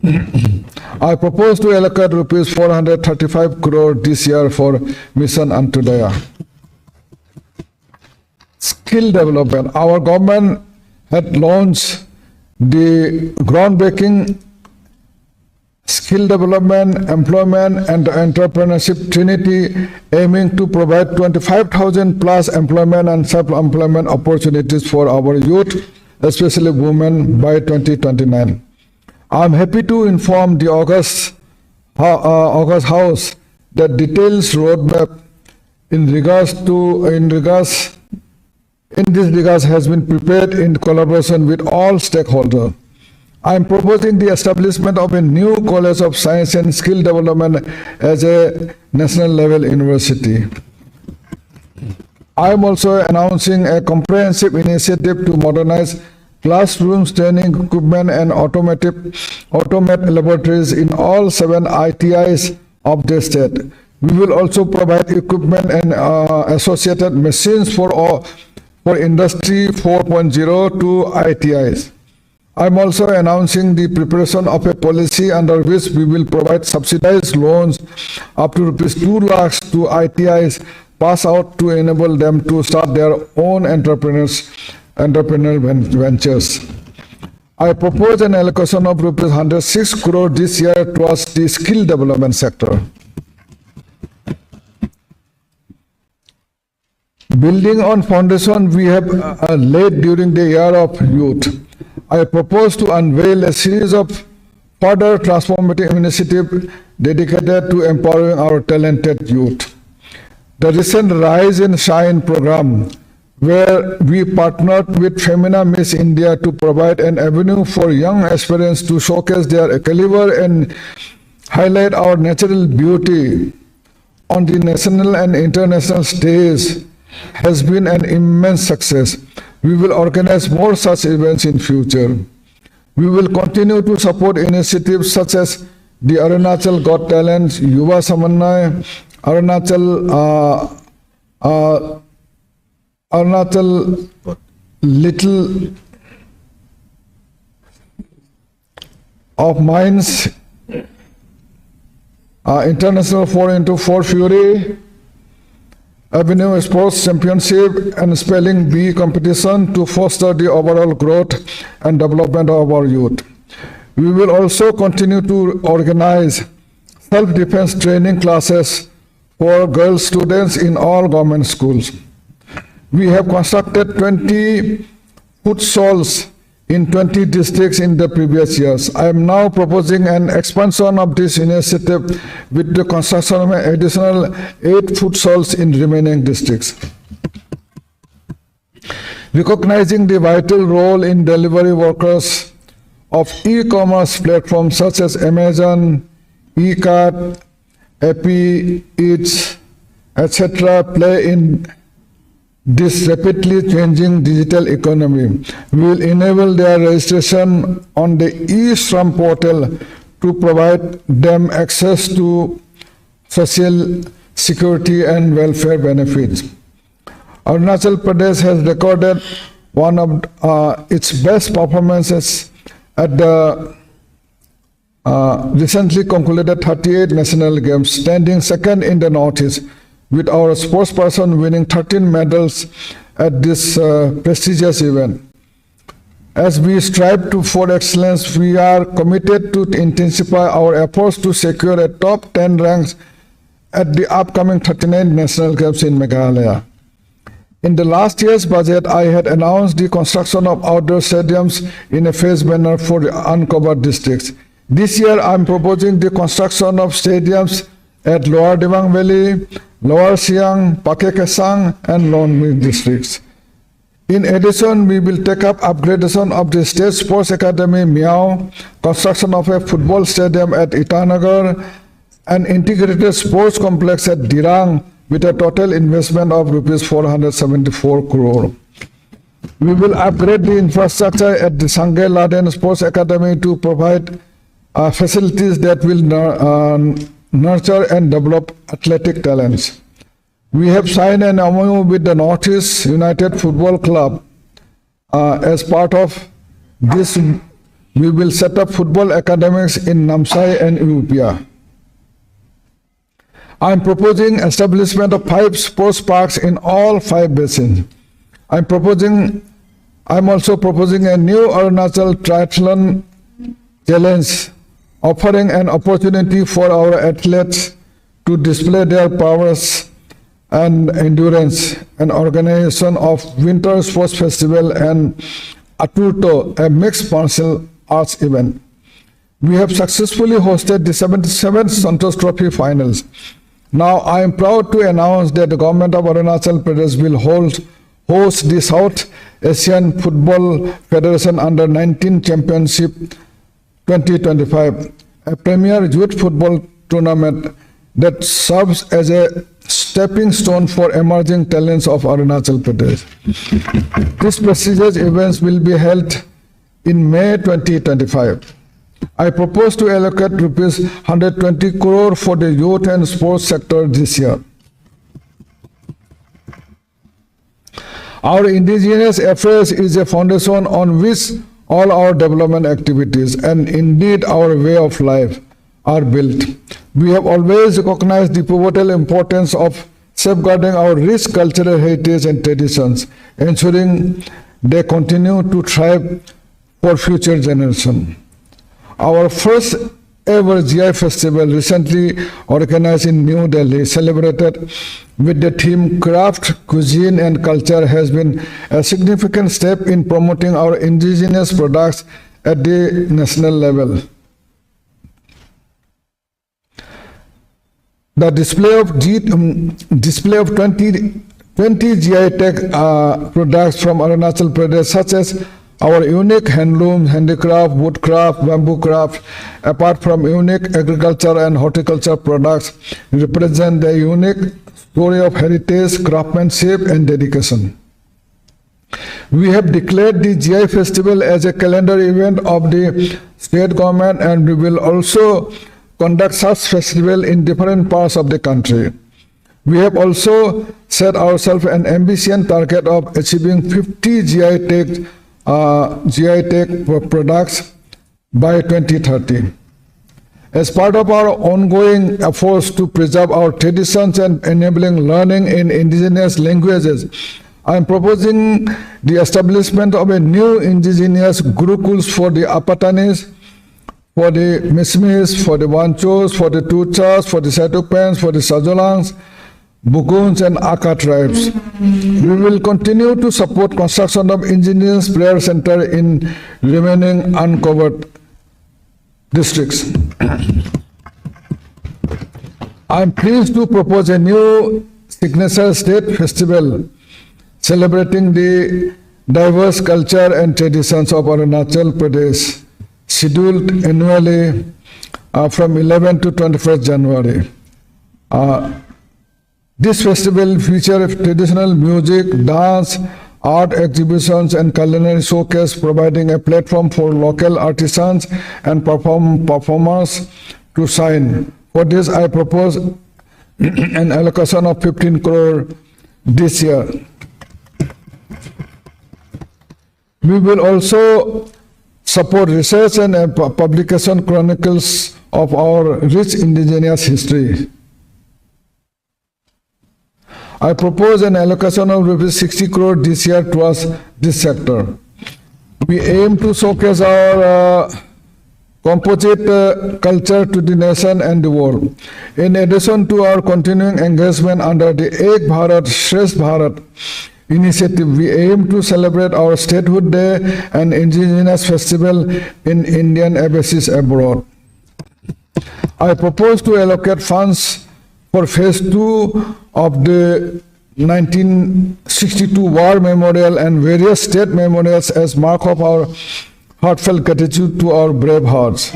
I propose to allocate rupees 435 crore this year for Mission Antyodaya. Skill development. Our government had launched the groundbreaking skill development, employment, and entrepreneurship trinity, aiming to provide 25,000 plus employment and self-employment opportunities for our youth, especially women, by 2029. I'm happy to inform the August House that details roadmap in this regard has been prepared in collaboration with all stakeholders. I am proposing the establishment of a new College of Science and Skill Development as a national level university. I am also announcing a comprehensive initiative to modernize classrooms, training equipment, and automate laboratories in all 7 ITIs of the state. We will also provide equipment and associated machines for Industry 4.0 to ITIs. I'm also announcing the preparation of a policy under which we will provide subsidized loans up to rupees 2 lakhs to ITIs pass out to enable them to start their own entrepreneurial ventures. I propose an allocation of rupees 106 crore this year towards the skill development sector. Building on foundation we have laid during the year of youth, I propose to unveil a series of further transformative initiatives dedicated to empowering our talented youth. The recent Rise and Shine program, where we partnered with Femina Miss India to provide an avenue for young aspirants to showcase their caliber and highlight our natural beauty on the national and international stage, has been an immense success. We will organize more such events in future. We will continue to support initiatives such as the Arunachal Got Talent, Yuva Samanay, Arunachal Little of Minds, International 4x4 Fury, Avenue Sports Championship, and Spelling Bee competition to foster the overall growth and development of our youth. We will also continue to organize self-defense training classes for girl students in all government schools. We have constructed 20 food stalls in 20 districts in the previous years. I am now proposing an expansion of this initiative with the construction of an additional 8 food stalls in remaining districts. Recognizing the vital role in delivery workers of e-commerce platforms such as Amazon, eCart, Appy, Eats, etc. play in this rapidly changing digital economy. We will enable their registration on the e-Shram portal to provide them access to social security and welfare benefits. Arunachal Pradesh has recorded one of its best performances at the recently concluded 38 national games, standing second in the Northeast, with our sportsperson winning 13 medals at this prestigious event. As we strive for excellence, we are committed to intensify our efforts to secure a top 10 ranks at the upcoming 39 national games in Meghalaya. In the last year's budget, I had announced the construction of outdoor stadiums in a phased manner for the uncovered districts. This year, I am proposing the construction of stadiums at Lower Dibang Valley, Lower Siang, Pakekesang, and Longmi districts. In addition, we will take up upgradation of the State Sports Academy Miao, construction of a football stadium at Itanagar, an integrated sports complex at Dirang with a total investment of rupees 474 crore. We will upgrade the infrastructure at the Sangai Laden Sports Academy to provide facilities that will nurture and develop athletic talents. We have signed an MOU with the Northeast United Football Club. As part of this, We will set up football academies in Namsai and Upia. I am proposing establishment of 5 sports parks in all 5 basins. I am also proposing a new Arunachal Triathlon Challenge, offering an opportunity for our athletes to display their prowess and endurance, an organization of Winter Sports Festival and Aturto, a mixed martial arts event. We have successfully hosted the 77th Santosh Trophy finals. Now I am proud to announce that the government of Arunachal Pradesh will host the South Asian Football Federation Under-19 Championship 2025, a premier youth football tournament that serves as a stepping stone for emerging talents of Arunachal Pradesh. This prestigious event will be held in May 2025. I propose to allocate rupees 120 crore for the youth and sports sector this year. Our indigenous affairs is a foundation on which all our development activities and indeed our way of life are built. We have always recognized the pivotal importance of safeguarding our rich cultural heritage and traditions, ensuring they continue to thrive for future generations. Our first ever GI festival, recently organized in New Delhi, celebrated with the theme Craft, Cuisine and Culture, has been a significant step in promoting our indigenous products at the national level. The display of 20 GI Tech products from Arunachal Pradesh, such as our unique handloom, handicraft, woodcraft, bamboo craft, apart from unique agriculture and horticulture products, represent the unique story of heritage, craftsmanship and dedication. We have declared the GI Festival as a calendar event of the state government, and we will also conduct such festival in different parts of the country. We have also set ourselves an ambitious target of achieving 50 GI Tech products by 2030. As part of our ongoing efforts to preserve our traditions and enabling learning in indigenous languages, I am proposing the establishment of a new indigenous gurukuls for the Apatanis, for the Mismis, for the Wanchos, for the Tuchas, for the Satukpans, for the Sajolangs, Buguns and Aka tribes. We will continue to support construction of indigenous prayer center in remaining uncovered districts. I am pleased to propose a new signature state festival celebrating the diverse culture and traditions of Arunachal Pradesh, scheduled annually from 11 to 21st January. This festival features traditional music, dance, art exhibitions and culinary showcase, providing a platform for local artisans and performers to shine. For this, I propose an allocation of 15 crore this year. We will also support research and publication chronicles of our rich indigenous history. I propose an allocation of rupees 60 crore this year towards this sector. We aim to showcase our composite culture to the nation and the world. In addition to our continuing engagement under the Ek Bharat, Shresth Bharat initiative, we aim to celebrate our Statehood Day and Indigenous Festival in Indian embassies abroad. I propose to allocate funds for Phase 2 of the 1962 War Memorial and various state memorials as mark of our heartfelt gratitude to our brave hearts.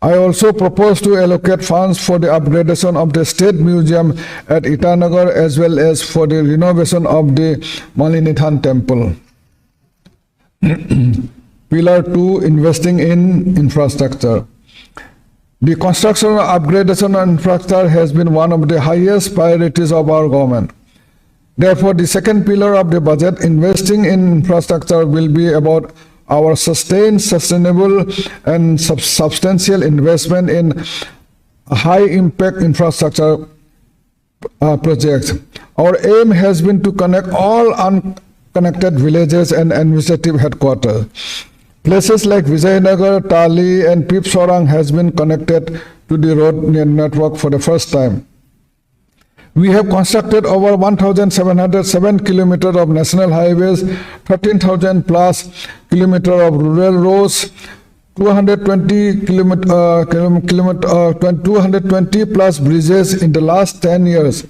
I also propose to allocate funds for the upgradation of the State Museum at Itanagar as well as for the renovation of the Malinithan Temple. Pillar 2, investing in infrastructure. The construction and upgradation of infrastructure has been one of the highest priorities of our government. Therefore, the second pillar of the budget, investing in infrastructure, will be about our sustainable and substantial investment in high-impact infrastructure projects. Our aim has been to connect all unconnected villages and administrative headquarters. Places like Vijayanagar, Tali, and Pipsorang has been connected to the road network for the first time. We have constructed over 1,707 kilometers of national highways, 13,000 plus kilometers of rural roads, 220 plus bridges in the last 10 years.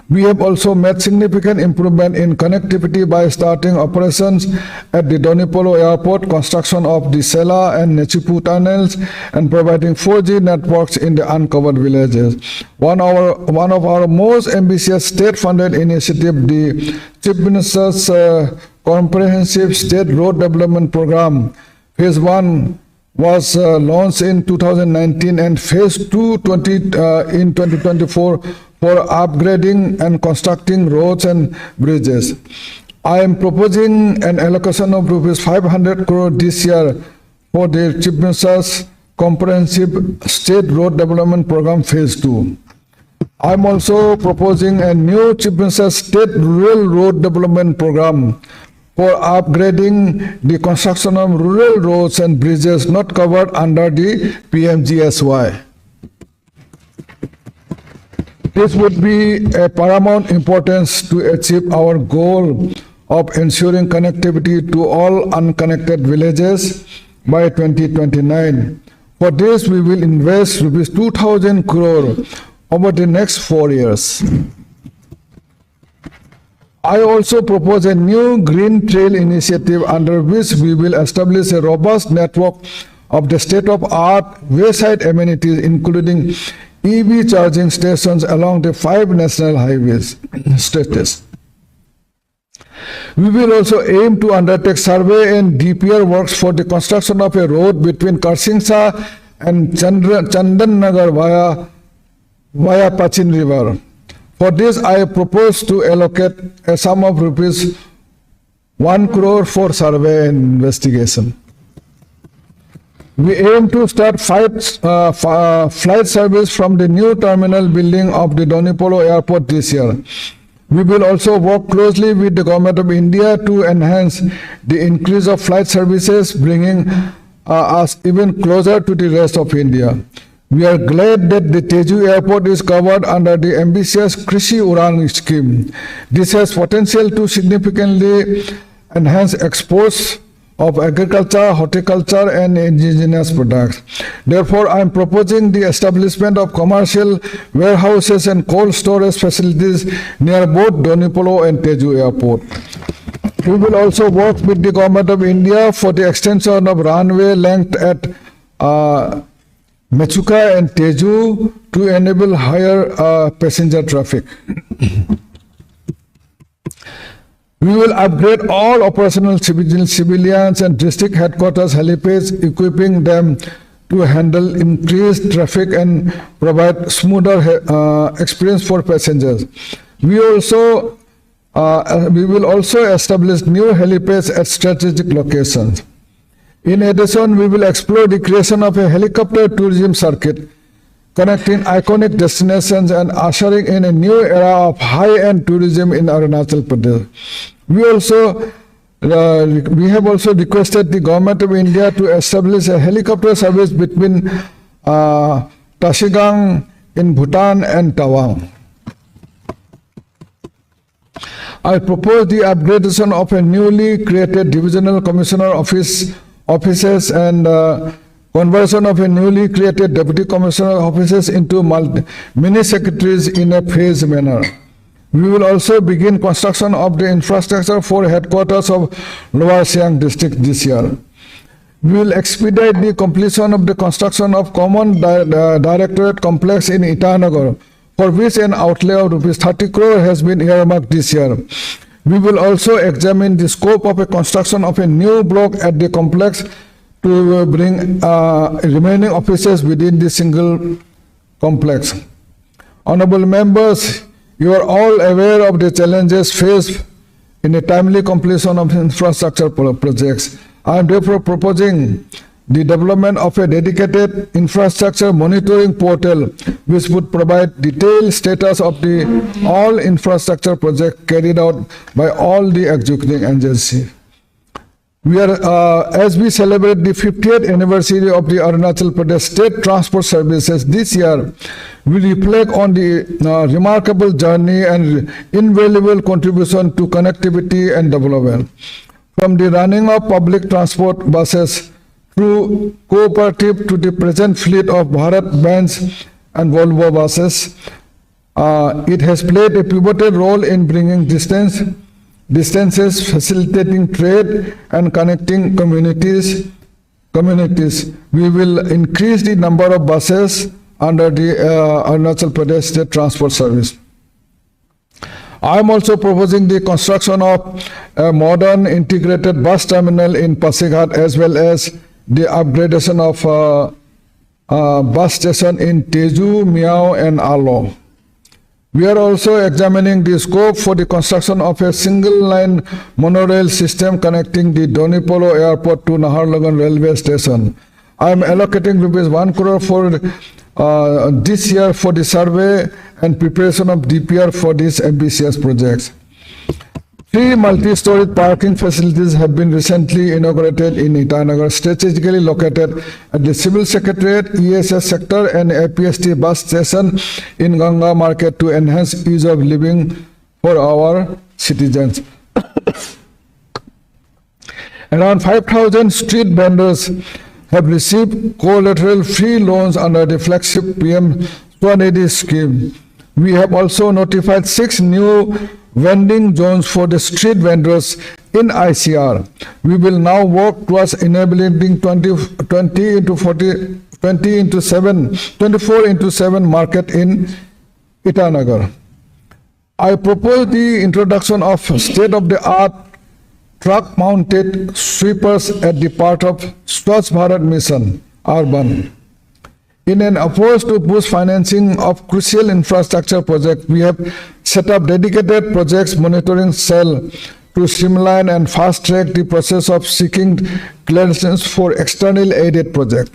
We have also made significant improvement in connectivity by starting operations at the Donipolo Airport, construction of the Sela and Nechipu tunnels, and providing 4G networks in the uncovered villages. One of our most ambitious state-funded initiative, the Chief Minister's Comprehensive State Road Development Program, Phase 1 was launched in 2019 and Phase 2 in 2024 for upgrading and constructing roads and bridges. I am proposing an allocation of rupees 500 crore this year for the Chief Minister's Comprehensive State Road Development Program Phase 2. I am also proposing a new Chief Minister's State Rural Road Development Program for upgrading the construction of rural roads and bridges not covered under the PMGSY. This would be a paramount importance to achieve our goal of ensuring connectivity to all unconnected villages by 2029. For this, we will invest rupees 2,000 crore over the next 4 years. I also propose a new Green Trail initiative under which we will establish a robust network of the state-of-art wayside amenities, including EV charging stations along the 5 national highways stretches. We will also aim to undertake survey and DPR works for the construction of a road between Karsingsa and Chandannagar via Pachin River. For this, I propose to allocate a sum of rupees 1 crore for survey and investigation. We aim to start flight service from the new terminal building of the Donipolo Airport this year. We will also work closely with the Government of India to enhance the increase of flight services, bringing us even closer to the rest of India. We are glad that the Teju Airport is covered under the ambitious Krishi Uran scheme. This has potential to significantly enhance exports of agriculture, horticulture, and indigenous products. Therefore, I am proposing the establishment of commercial warehouses and cold storage facilities near both Donipolo and Teju Airport. We will also work with the Government of India for the extension of runway length at Mechuka and Teju to enable higher passenger traffic. We will upgrade all operational civilians and district headquarters helipads, equipping them to handle increased traffic and provide smoother experience for passengers. We will also establish new helipads at strategic locations. In addition, we will explore the creation of a helicopter tourism circuit, connecting iconic destinations and ushering in a new era of high-end tourism in Arunachal Pradesh. We have also requested the Government of India to establish a helicopter service between Tashigang in Bhutan and Tawang. I propose the upgradation of a newly created divisional commissioner offices and conversion of a newly created deputy commissioner offices into mini secretaries in a phased manner. We will also begin construction of the infrastructure for headquarters of Lower Siang district this year. We will expedite the completion of the construction of common directorate complex in Itanagar, for which an outlay of rupees 30 crore has been earmarked this year. We will also examine the scope of a construction of a new block at the complex to bring remaining offices within the single complex. Honorable members, you are all aware of the challenges faced in a timely completion of infrastructure projects. I am therefore proposing the development of a dedicated infrastructure monitoring portal which would provide detailed status of all infrastructure projects carried out by all the executing agencies. As we celebrate the 50th anniversary of the Arunachal Pradesh State Transport Services this year, we reflect on the remarkable journey and invaluable contribution to connectivity and development. From the running of public transport buses through cooperative to the present fleet of Bharat Benz and Volvo buses, it has played a pivotal role in bringing distances, facilitating trade, and connecting communities. We will increase the number of buses under the Arunachal Pradesh State Transport Service. I am also proposing the construction of a modern integrated bus terminal in Pasighat as well as the upgradation of bus station in Tezu, Miao, and Alo. We are also examining the scope for the construction of a single-line monorail system connecting the Donipolo Airport to Naharlagun Railway Station. I am allocating ₹1 crore for this year for the survey and preparation of DPR for these ambitious projects. 3 multi-story parking facilities have been recently inaugurated in Itanagar, strategically located at the Civil Secretariat, ESS sector, and APST bus station in Ganga Market to enhance ease of living for our citizens. Around 5,000 street vendors have received collateral free loans under the flagship PM Swanidhi scheme. We have also notified 6 new vending zones for the street vendors in ICR. We will now work towards enabling 24/7 market in Itanagar. I propose the introduction of state-of-the-art truck-mounted sweepers at the part of Swachh Bharat Mission Urban. In an effort to boost financing of crucial infrastructure projects, we have set up dedicated projects monitoring cell to streamline and fast-track the process of seeking clearances for external aided projects.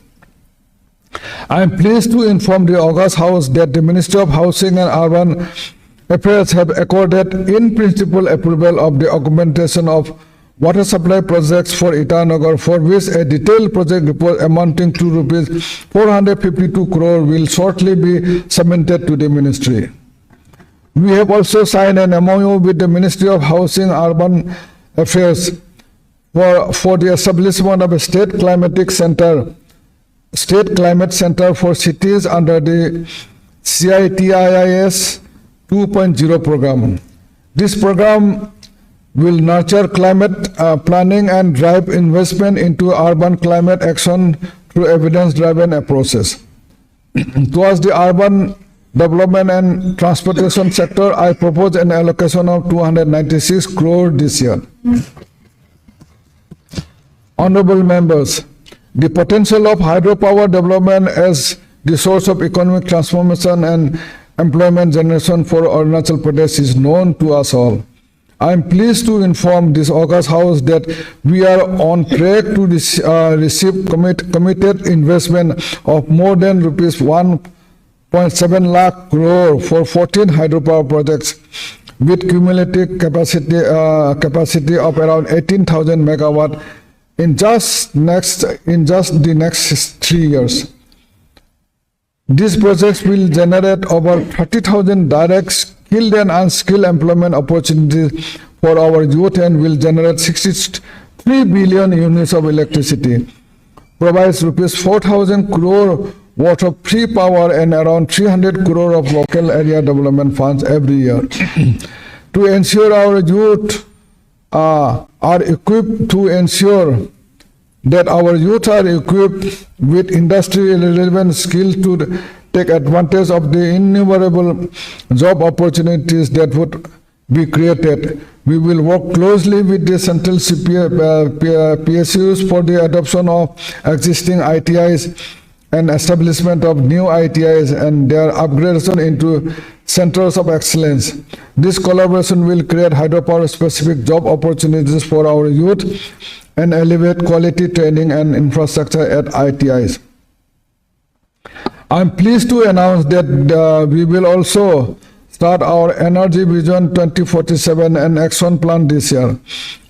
I am pleased to inform the August House that the Ministry of Housing and Urban Affairs have accorded in principle approval of the augmentation of water supply projects for Itanagar, for which a detailed project report amounting to ₹452 crore will shortly be submitted to the ministry. We have also signed an MOU with the Ministry of Housing and Urban Affairs for the establishment of a state climate center for cities under the CITIIS 2.0 program. This program will nurture climate planning and drive investment into urban climate action through evidence-driven approaches. Towards the urban development and transportation sector, I propose an allocation of 296 crore this year. Honorable members, the potential of hydropower development as the source of economic transformation and employment generation for Arunachal Pradesh is known to us all. I am pleased to inform this August House that we are on track to receive committed investment of more than ₹1.7 lakh crore for 14 hydropower projects with cumulative capacity of around 18,000 megawatt in just the next 3 years. These projects will generate over 30,000 direct skilled and unskilled employment opportunities for our youth and will generate 63 billion units of electricity, provides ₹4,000 crore worth of free power and around 300 crore of local area development funds every year. To ensure our youth are equipped with industry-relevant skills to take advantage of the innumerable job opportunities that would be created. We will work closely with the central PSUs for the adoption of existing ITIs and establishment of new ITIs and their upgradation into centers of excellence. This collaboration will create hydropower-specific job opportunities for our youth and elevate quality training and infrastructure at ITIs. I'm pleased to announce that we will also start our Energy Vision 2047 and action plan this year,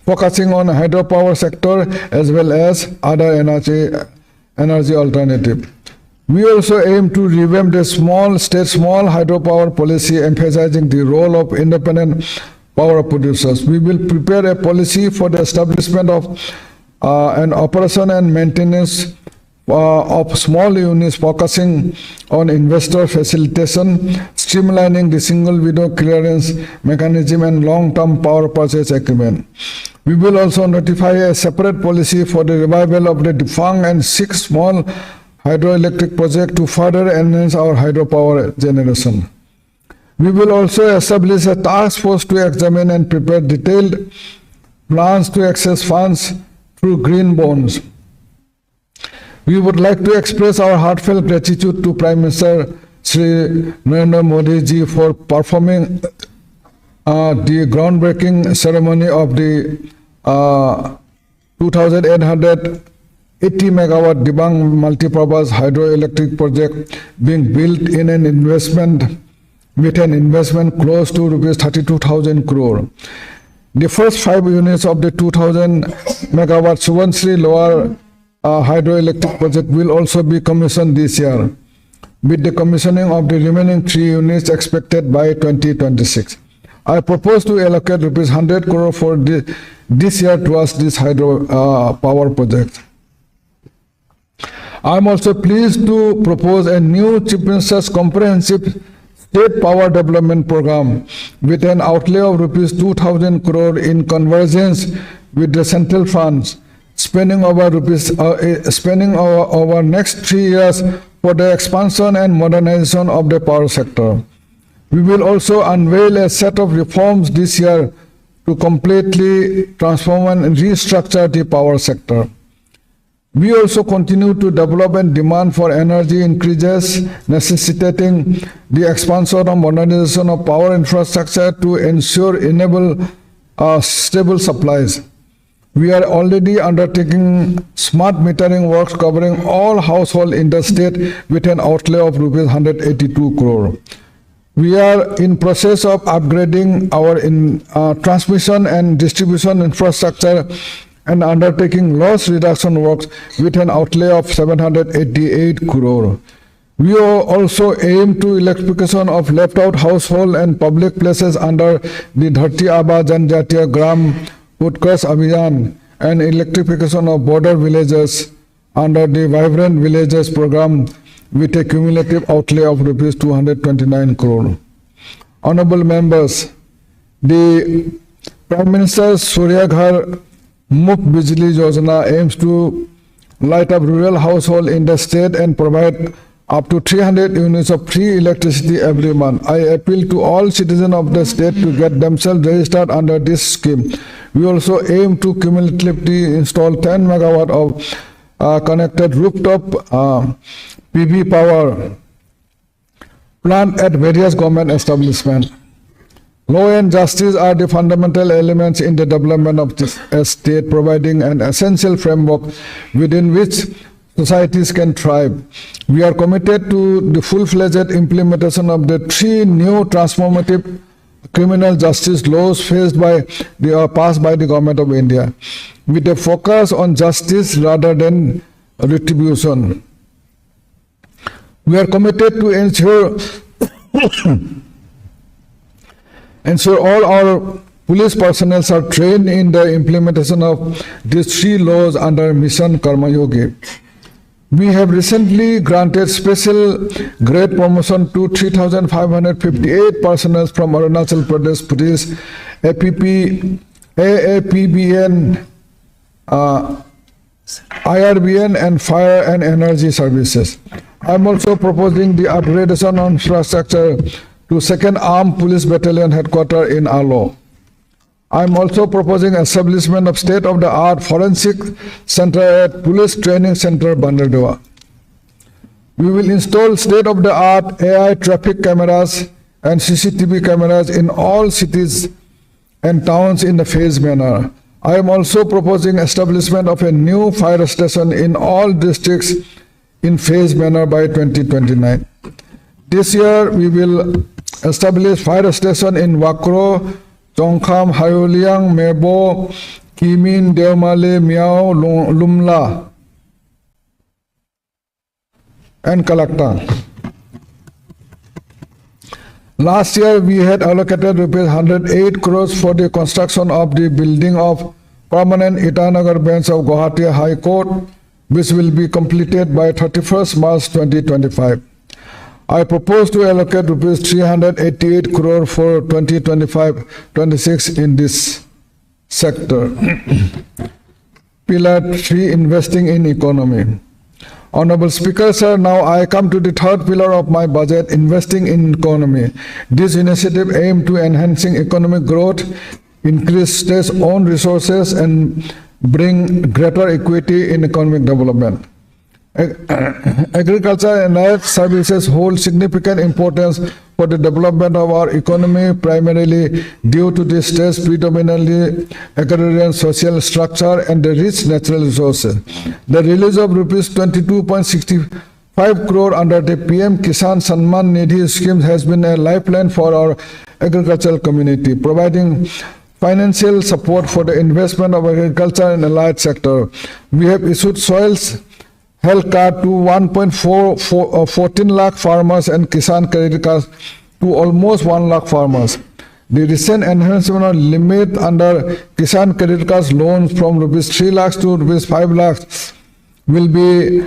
focusing on hydropower sector as well as other energy alternative. We also aim to revamp the small hydropower policy, emphasizing the role of independent power producers. We will prepare a policy for the establishment of an operation and maintenance of small units, focusing on investor facilitation, streamlining the single window clearance mechanism and long-term power purchase agreement. We will also notify a separate policy for the revival of the defunct and 6 small hydroelectric projects to further enhance our hydropower generation. We will also establish a task force to examine and prepare detailed plans to access funds through green bonds. We would like to express our heartfelt gratitude to Prime Minister Shri Narendra Modi ji for performing the groundbreaking ceremony of the 2,880 megawatt Dibang multipurpose hydroelectric project being built in an investment close to rupees 32,000 crore. The first 5 units of the 2,000 megawatt Subansiri Lower hydroelectric project will also be commissioned this year, with the commissioning of the remaining 3 units expected by 2026. I propose to allocate rupees 100 crore for this year towards this hydro power project. I am also pleased to propose a new Chief Minister's comprehensive state power development program with an outlay of rupees 2,000 crore in convergence with the central funds, spending over next 3 years for the expansion and modernization of the power sector. We will also unveil a set of reforms this year to completely transform and restructure the power sector. We also continue to develop and demand for energy increases, necessitating the expansion and modernization of power infrastructure to enable stable supplies. We are already undertaking smart metering works covering all households in the state with an outlay of rupees 182 crore. We are in process of upgrading our transmission and distribution infrastructure and undertaking loss reduction works with an outlay of 788 crore. We also aim to electrification of left-out household and public places under the Dharti Aba Janjatiya Gram Utkarsh Abhiyan and electrification of border villages under the Vibrant Villages program with a cumulative outlay of rupees 229 crore. Honorable members, the Prime Minister's Surya Ghar Muft Bijli Yojana aims to light up rural households in the state and provide up to 300 units of free electricity every month. I appeal to all citizens of the state to get themselves registered under this scheme. We also aim to cumulatively install 10 megawatt of connected rooftop PV power plant at various government establishments. Law and justice are the fundamental elements in the development of a state, providing an essential framework within which societies can thrive. We are committed to the full-fledged implementation of the 3 new transformative criminal justice laws passed by the Government of India, with a focus on justice rather than retribution. We are committed to ensure all our police personnel are trained in the implementation of these 3 laws under Mission Karma Yogi. We have recently granted special grade promotion to 3,558 personnel from Arunachal Pradesh Police, AAPBN, IRBN and Fire and Energy Services. I am also proposing the upgradation of infrastructure to 2nd Armed Police Battalion Headquarters in Alo. I am also proposing establishment of state-of-the-art forensic center at Police Training Center, Bandardewa. We will install state-of-the-art AI traffic cameras and CCTV cameras in all cities and towns in a phased manner. I am also proposing establishment of a new fire station in all districts in phased manner by 2029. This year, we will establish fire station in Wakro, Chongkham, Hayoliang, Mebo, Kimin, Deomale, Miao, Lumla, and Kalaktang. Last year, we had allocated rupees 108 crores for the construction of the building of permanent Itanagar bench of Guwahati High Court, which will be completed by 31st March 2025. I propose to allocate rupees 388 crore for 2025-26 in this sector. Pillar 3, investing in economy. Honorable Speaker, sir, now I come to the third pillar of my budget, investing in economy. This initiative aims to enhancing economic growth, increase state's own resources, and bring greater equity in economic development. Agriculture and allied services hold significant importance for the development of our economy, primarily due to the state's predominantly agrarian social structure and the rich natural resources. The release of rupees 22.65 crore under the PM Kisan Samman Nidhi scheme has been a lifeline for our agricultural community, providing financial support for the investment of agriculture and allied sector. We have issued soils health card to 1.14 lakh farmers and Kisan credit cards to almost 1 lakh farmers. The recent enhancement of limit under Kisan credit cards loans from rupees 3 lakhs to rupees 5 lakhs will be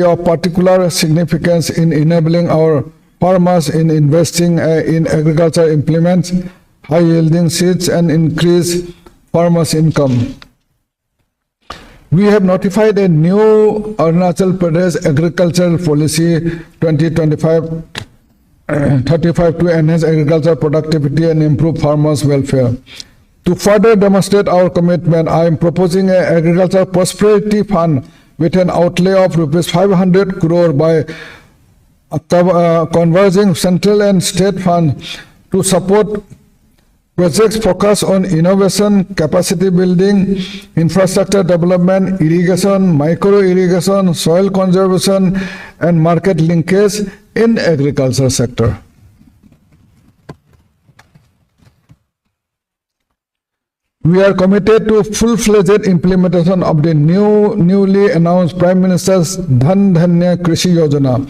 of particular significance in enabling our farmers in investing in agriculture implements, high-yielding seeds, and increase farmers' income. We have notified a new Arunachal Pradesh Agricultural Policy 2025-35 to enhance agricultural productivity and improve farmers' welfare. To further demonstrate our commitment, I am proposing an agricultural prosperity fund with an outlay of rupees 500 crore by converging central and state funds to support projects focused on innovation, capacity building, infrastructure development, irrigation, micro-irrigation, soil conservation, and market linkage in agriculture sector. We are committed to full-fledged implementation of the newly announced Prime Minister's Dhan Dhanya Krishi Yojana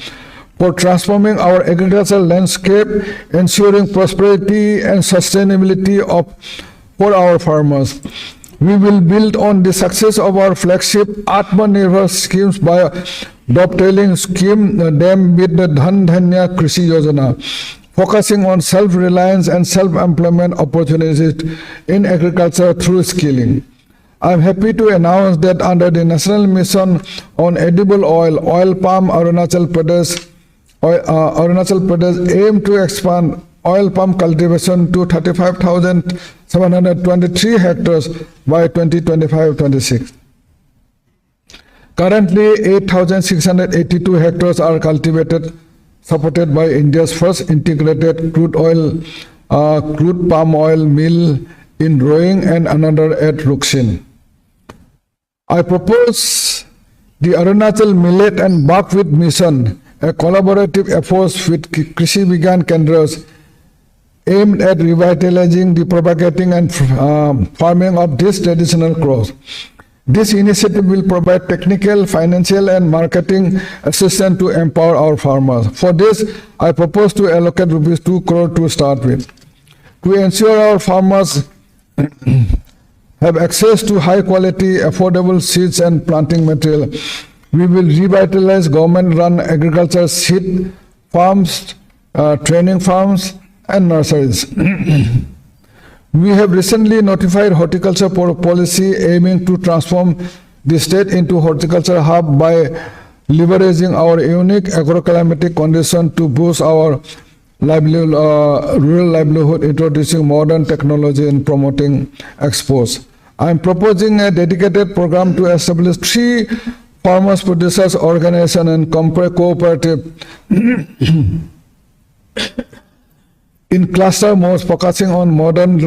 for transforming our agricultural landscape, ensuring prosperity and sustainability for our farmers. We will build on the success of our flagship Atmanirbhar schemes by dovetailing them with the Dhan Dhanya Krishi Yojana, focusing on self-reliance and self-employment opportunities in agriculture through skilling. I am happy to announce that under the National Mission on Edible Oil Palm, Arunachal Pradesh aim to expand oil palm cultivation to 35,723 hectares by 2025-26. Currently, 8,682 hectares are cultivated, supported by India's first integrated crude palm oil mill in Roing and another at Ruksin. I propose the Arunachal Millet and Buckwheat Mission, a collaborative effort with Krishi Vigyan Kendras aimed at revitalizing the propagating and farming of these traditional crops. This initiative will provide technical, financial, and marketing assistance to empower our farmers. For this, I propose to allocate rupees 2 crore to start with. To ensure our farmers have access to high-quality, affordable seeds and planting material, we will revitalize government-run agriculture seed farms, training farms, and nurseries. We have recently notified horticulture policy aiming to transform the state into horticulture hub by leveraging our unique agroclimatic condition to boost our rural livelihood, introducing modern technology and promoting exports. I am proposing a dedicated program to establish 3 farmers, producers, organization, and cooperative in cluster modes focusing on modern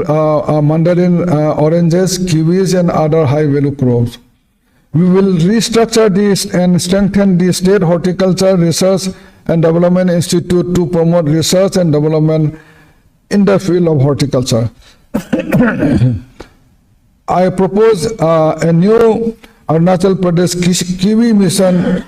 mandarin oranges, kiwis, and other high-value crops. We will restructure this and strengthen the State Horticulture Research and Development Institute to promote research and development in the field of horticulture. I propose a new Arunachal Pradesh Kiwi mission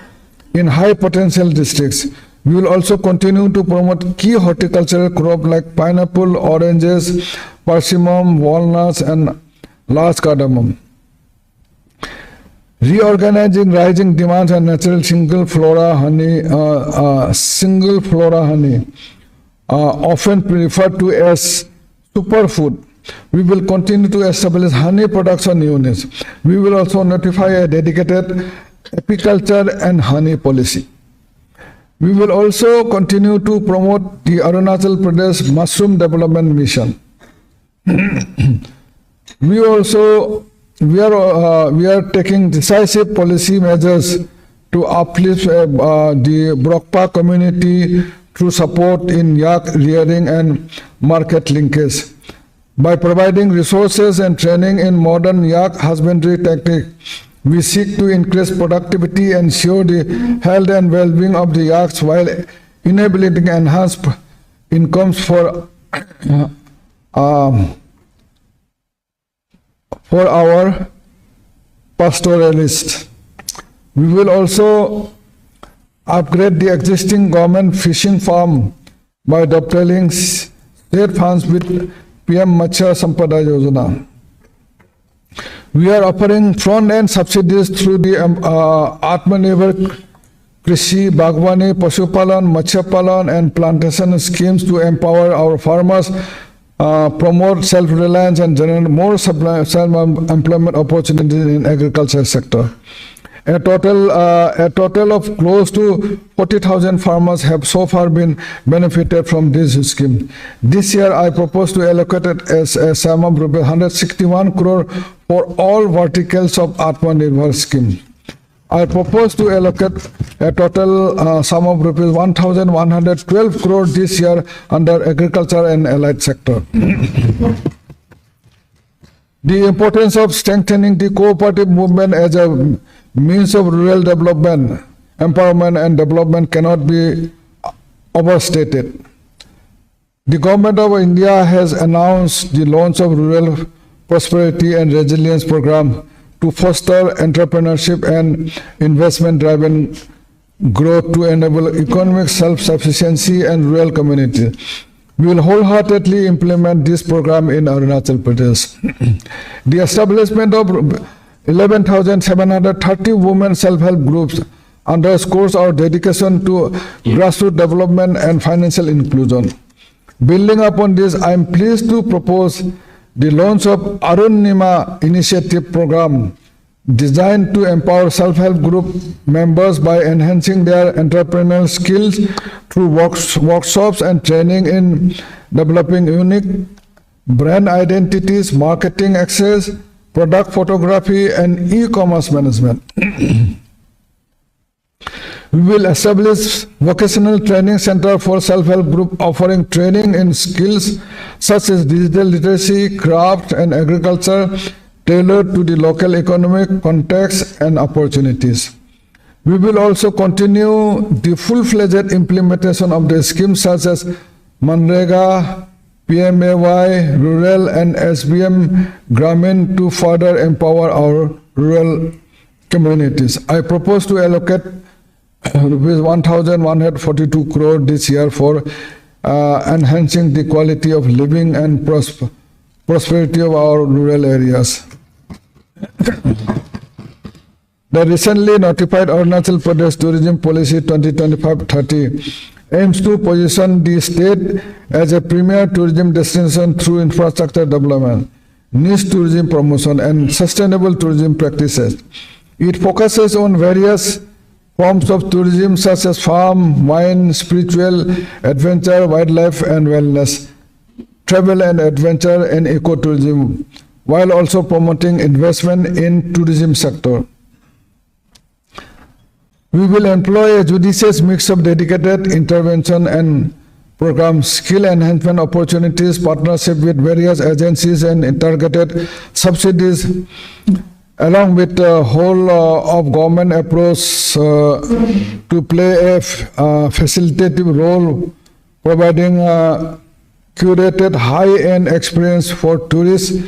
in high potential districts. We will also continue to promote key horticultural crops like pineapple, oranges, persimmon, walnuts, and large cardamom. Reorganizing rising demands and natural single flora honey, often referred to as superfood. We will continue to establish honey production units. We will also notify a dedicated apiculture and honey policy. We will also continue to promote the Arunachal Pradesh Mushroom Development Mission. We are taking decisive policy measures to uplift the Brokpa community through support in yak rearing and market linkage. By providing resources and training in modern yak husbandry techniques, we seek to increase productivity and ensure the health and well-being of the yaks while enabling enhanced incomes for our pastoralists. We will also upgrade the existing government fishing farm by dovetailing state funds with PM Matsya Sampada Yojana. We are offering front-end subsidies through the Atmanirbhar Krishi, Bagwani, Pashupalan, Matsyapalan, and plantation schemes to empower our farmers, promote self-reliance, and generate more self-employment opportunities in agriculture sector. A total of close to 40,000 farmers have so far been benefited from this scheme. This year, I propose to allocate it as a sum of 161 crore for all verticals of Atmanirbhar scheme. I propose to allocate a total sum of rupees 1,112 crore this year under agriculture and allied sector. The importance of strengthening the cooperative movement as a means of rural development, empowerment, and development cannot be overstated. The Government of India has announced the launch of Rural Prosperity and Resilience Program to foster entrepreneurship and investment-driven growth to enable economic self-sufficiency and rural communities. We will wholeheartedly implement this program in Arunachal Pradesh. The establishment of 11,730 women self-help groups underscores our dedication to grassroots development and financial inclusion. Building upon this, I am pleased to propose the launch of Arunima Initiative Program, designed to empower self-help group members by enhancing their entrepreneurial skills through workshops and training in developing unique brand identities, marketing access, product photography, and e-commerce management. We will establish vocational training center for self-help group offering training in skills such as digital literacy, craft, and agriculture tailored to the local economic context and opportunities. We will also continue the full-fledged implementation of the schemes such as Manrega, PMAY, Rural, and SBM Gramin to further empower our rural communities. I propose to allocate rupees 1,142 crore this year for enhancing the quality of living and prosperity of our rural areas. The recently notified Arunachal Pradesh Tourism Policy 2025-30 aims to position the state as a premier tourism destination through infrastructure development, niche tourism promotion, and sustainable tourism practices. It focuses on various forms of tourism such as farm, wine, spiritual, adventure, wildlife and wellness, travel and adventure, and ecotourism, while also promoting investment in tourism sector. We will employ a judicious mix of dedicated intervention and programs, skill enhancement opportunities, partnership with various agencies and targeted subsidies, along with the whole of government approach to play a facilitative role, providing curated high-end experience for tourists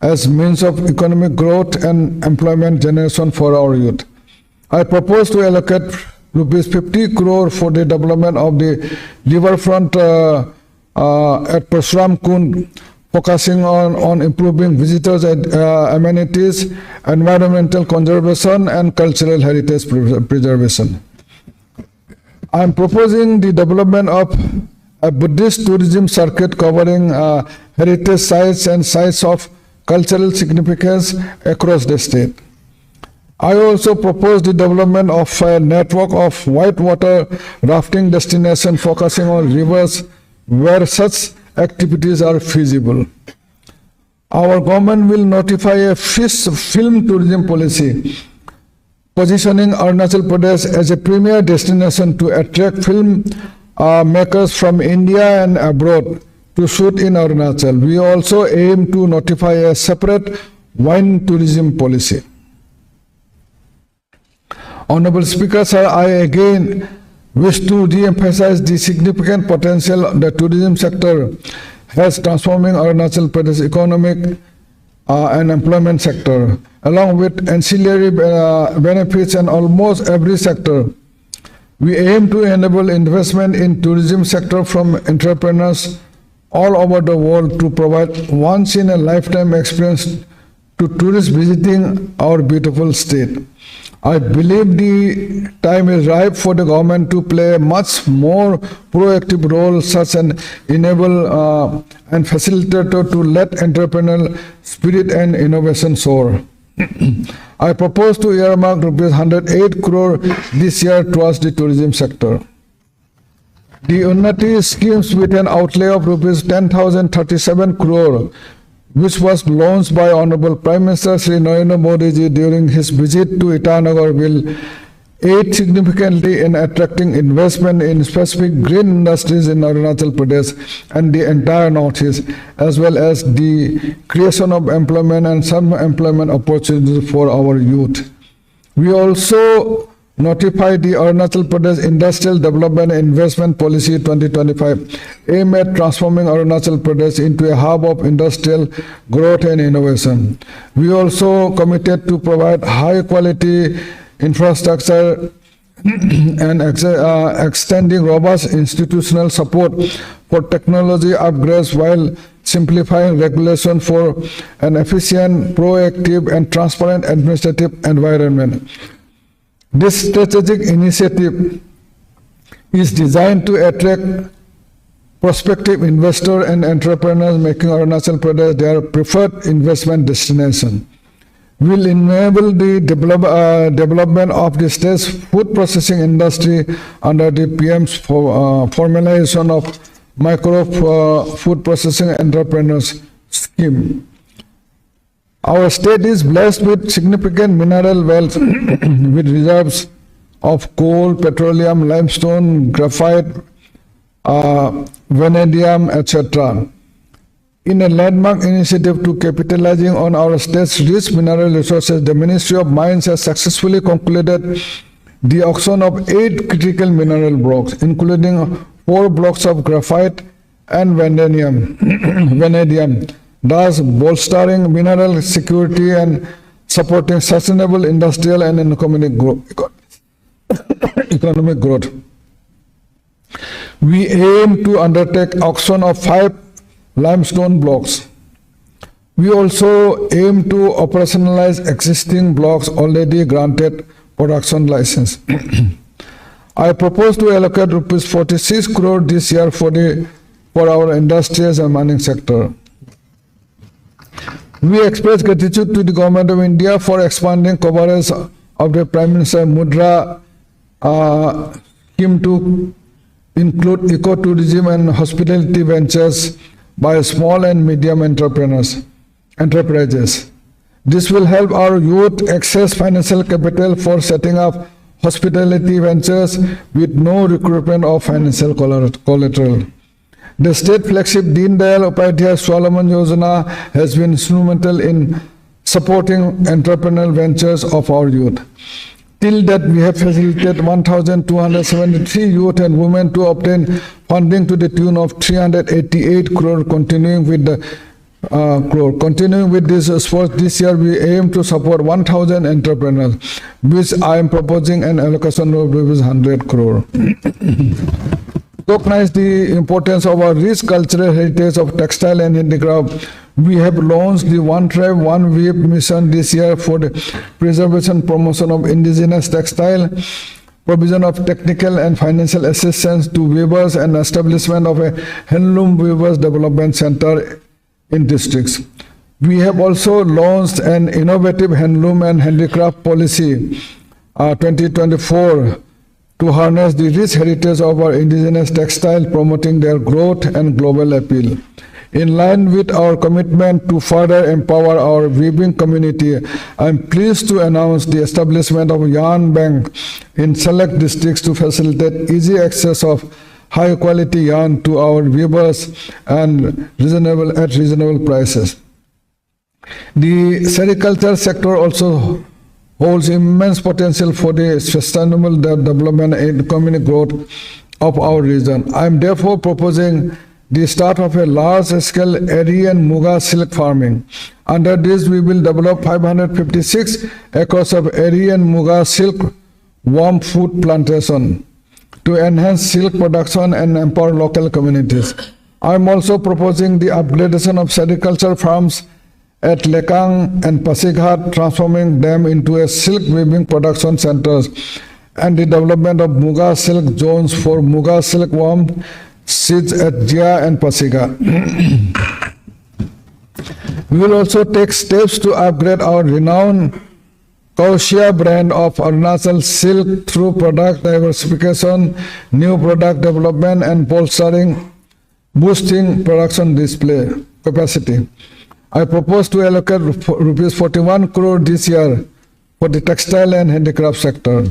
as means of economic growth and employment generation for our youth. I propose to allocate rupees 50 crore for the development of the riverfront at Parsuram Kund, focusing on improving visitors and amenities, environmental conservation, and cultural heritage preservation. I am proposing the development of a Buddhist tourism circuit covering heritage sites and sites of cultural significance across the state. I also propose the development of a network of whitewater rafting destinations focusing on rivers where such activities are feasible. Our government will notify a film tourism policy, positioning Arunachal Pradesh as a premier destination to attract film makers from India and abroad to shoot in Arunachal. We also aim to notify a separate wine tourism policy. Honorable Speaker, sir, I again wish to re-emphasize the significant potential the tourism sector has transforming Arunachal Pradesh economic and employment sector, along with ancillary benefits in almost every sector. We aim to enable investment in tourism sector from entrepreneurs all over the world to provide once-in-a-lifetime experience to tourists visiting our beautiful state. I believe the time is ripe for the government to play a much more proactive role, such an enable and facilitator to let entrepreneurial spirit and innovation soar. I propose to earmark rupees 108 crore this year towards the tourism sector. The Unnati schemes with an outlay of rupees 10,037 crore, which was launched by Honorable Prime Minister Shri Narendra Modi ji during his visit to Itanagar, will aid significantly in attracting investment in specific green industries in Arunachal Pradesh and the entire Northeast, as well as the creation of employment and some employment opportunities for our youth. We also notify the Arunachal Pradesh Industrial Development and Investment Policy 2025, aimed at transforming Arunachal Pradesh into a hub of industrial growth and innovation. We also committed to provide high quality infrastructure and extending robust institutional support for technology upgrades while simplifying regulation for an efficient, proactive, and transparent administrative environment. This strategic initiative is designed to attract prospective investors and entrepreneurs, making Arunachal Pradesh their preferred investment destination. Will enable the development of the state's food processing industry under the PM's formalization of micro food processing entrepreneurs scheme. Our state is blessed with significant mineral wealth with reserves of coal, petroleum, limestone, graphite, vanadium, etc. In a landmark initiative to capitalizing on our state's rich mineral resources, the Ministry of Mines has successfully concluded the auction of 8 critical mineral blocks, including 4 blocks of graphite and vanadium, thus bolstering mineral security and supporting sustainable industrial and economic growth. We aim to undertake auction of 5 limestone blocks. We also aim to operationalize existing blocks already granted production license. I propose to allocate rupees 46 crore this year for our industries and mining sector. We express gratitude to the Government of India for expanding coverage of the Prime Minister Mudra scheme to include ecotourism and hospitality ventures by small and medium enterprises. This will help our youth access financial capital for setting up hospitality ventures with no recruitment of financial collateral. The state flagship Deen Dayal Upadhyay Swalaman Yojana has been instrumental in supporting entrepreneurial ventures of our youth. Till that, we have facilitated 1,273 youth and women to obtain funding to the tune of 388 crore. Continuing with this effort, this year we aim to support 1,000 entrepreneurs, which I am proposing an allocation of 100 crore. Recognize the importance of our rich cultural heritage of textile and handicraft. We have launched the One Tribe, One Weave mission this year for the preservation, promotion of indigenous textile, provision of technical and financial assistance to weavers, and establishment of a handloom weavers development center in districts. We have also launched an innovative handloom and handicraft policy 2024 to harness the rich heritage of our indigenous textile, promoting their growth and global appeal. In line with our commitment to further empower our weaving community, I am pleased to announce the establishment of a yarn bank in select districts to facilitate easy access of high-quality yarn to our weavers and at reasonable prices. The sericulture sector also holds immense potential for the sustainable development and economic growth of our region. I am therefore proposing the start of a large-scale Eri and Muga silk farming. Under this, we will develop 556 acres of Eri and Muga silk warm food plantation to enhance silk production and empower local communities. I am also proposing the upgradation of sericulture farms at Lekang and Pasighat, transforming them into a silk weaving production centers, and the development of Muga silk zones for Muga silk warm seeds at Jia and Pasighat. We will also take steps to upgrade our renowned Kaushia brand of Arunachal silk through product diversification, new product development, and boosting production display capacity. I propose to allocate rupees 41 crore this year for the textile and handicraft sector.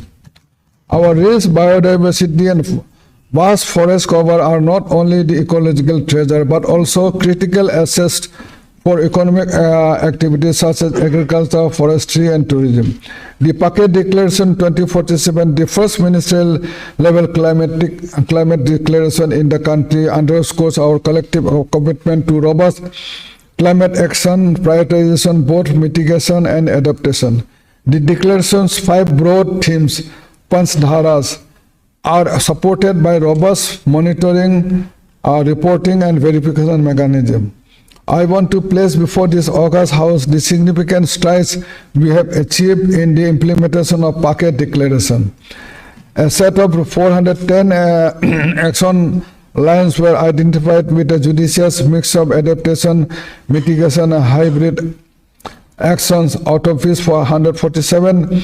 Our rich biodiversity and vast forest cover are not only the ecological treasure but also critical assets for economic activities such as agriculture, forestry, and tourism. The Packet Declaration 2047, the first ministerial level climate declaration in the country, underscores our collective commitment to robust climate action, prioritization, both mitigation and adaptation. The declaration's 5 broad themes, Panchdharas, are supported by robust monitoring, reporting, and verification mechanism. I want to place before this August House the significant strides we have achieved in the implementation of Packet Declaration. A set of 410 action lines were identified with a judicious mix of adaptation, mitigation, and hybrid actions, out of which 147